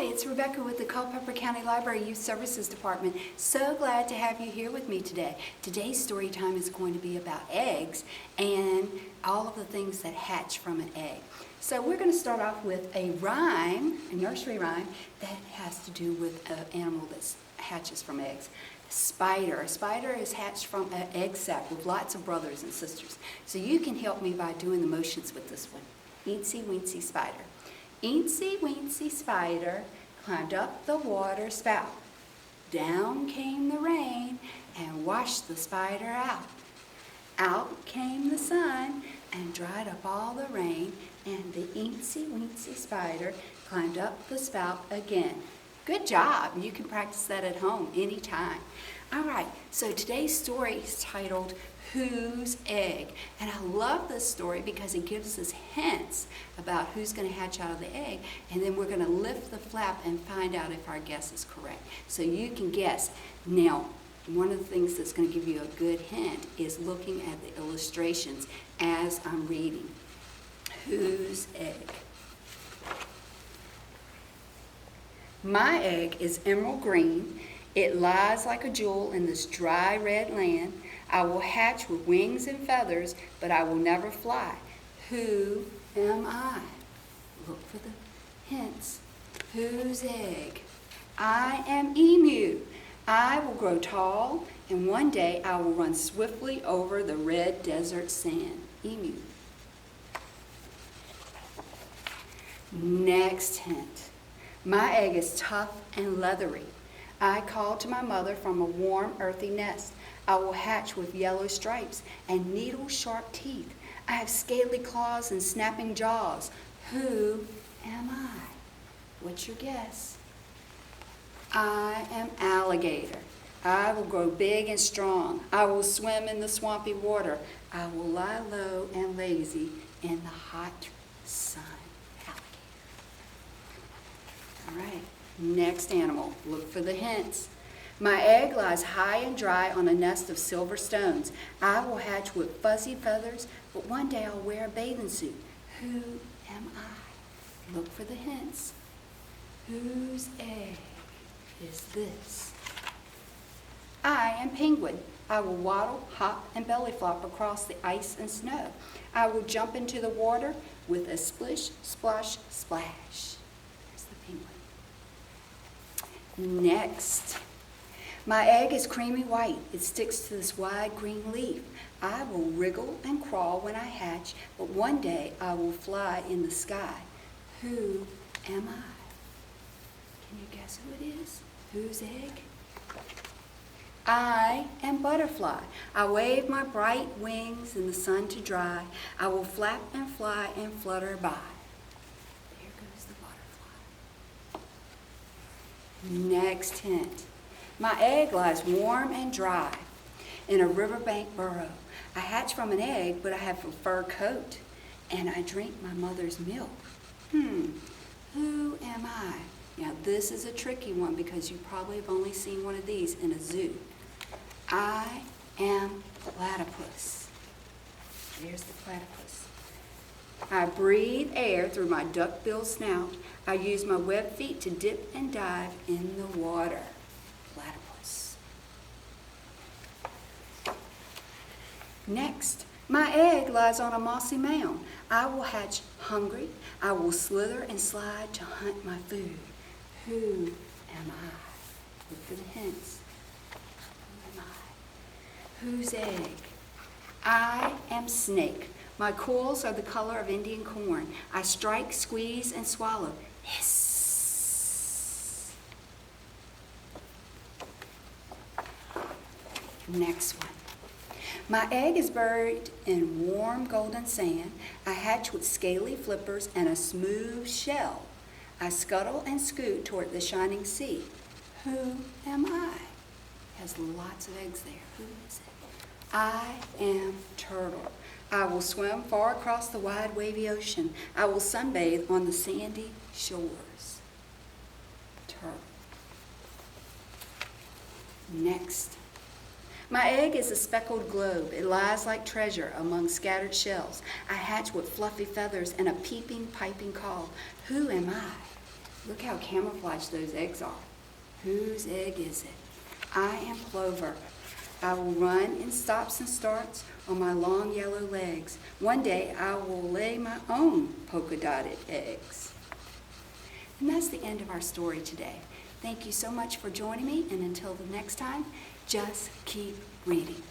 it's Rebecca with the Culpeper County Library Youth Services Department. So glad to have you here with me today. Today's story time is going to be about eggs and all of the things that hatch from an egg. So we're going to start off with a rhyme, a nursery rhyme, that has to do with an animal that hatches from eggs. Spider. A spider is hatched from an egg sac with lots of brothers and sisters. So you can help me by doing the motions with this one. Eensy weensy spider. Eensy weensy spider climbed up the water spout. Down came the rain and washed the spider out. Out came the sun and dried up all the rain, and the eensy weensy spider climbed up the spout again. Good job. You can practice that at home anytime. All right, so today's story is titled Whose Egg? And I love this story because it gives us hints about who's going to hatch out of the egg, and then we're going to lift the flap and find out if our guess is correct. So you can guess. Now, one of the things that's going to give you a good hint is looking at the illustrations as I'm reading. Whose egg? My egg is emerald green. It lies like a jewel in this dry red land. I will hatch with wings and feathers, but I will never fly. Who am I? Look for the hints. Whose egg? I am emu. I will grow tall, and one day I will run swiftly over the red desert sand. Emu. Next hint. My egg is tough and leathery. I call to my mother from a warm, earthy nest. I will hatch with yellow stripes and needle-sharp teeth. I have scaly claws and snapping jaws. Who am I? What's your guess? I am alligator. I will grow big and strong. I will swim in the swampy water. I will lie low and lazy in the hot sun. All right, next animal. Look for the hints. My egg lies high and dry on a nest of silver stones. I will hatch with fuzzy feathers, but one day I'll wear a bathing suit. Who am I? Look for the hints. Whose egg is this? I am penguin. I will waddle, hop, and belly flop across the ice and snow. I will jump into the water with a splish, splash, splash. There's the penguin. Next, my egg is creamy white. It sticks to this wide green leaf. I will wriggle and crawl when I hatch, but one day I will fly in the sky. Who am I? Can you guess who it is? Whose egg? I am butterfly. I wave my bright wings in the sun to dry. I will flap and fly and flutter by. There goes the butterfly. Next hint. My egg lies warm and dry in a riverbank burrow. I hatch from an egg, but I have a fur coat, and I drink my mother's milk. Who am I? Now this is a tricky one because you probably have only seen one of these in a zoo. I am Platypus. There's the platypus. I breathe air through my duck-billed snout. I use my webbed feet to dip and dive in the water. Platypus. Next, my egg lies on a mossy mound. I will hatch hungry. I will slither and slide to hunt my food. Who am I? Look for the hints. Who am I? Whose egg? I am snake. My quills are the color of Indian corn. I strike, squeeze, and swallow. Hiss. Next one. My egg is buried in warm golden sand. I hatch with scaly flippers and a smooth shell. I scuttle and scoot toward the shining sea. Who am I? Has lots of eggs there. Who is it? I am turtle. I will swim far across the wide wavy ocean. I will sunbathe on the sandy shores. Turtle. Next. My egg is a speckled globe. It lies like treasure among scattered shells. I hatch with fluffy feathers and a peeping, piping call. Who am I? Look how camouflaged those eggs are. Whose egg is it? I am Plover. I will run in stops and starts on my long yellow legs. One day I will lay my own polka-dotted eggs. And that's the end of our story today. Thank you so much for joining me, and until the next time, just keep reading.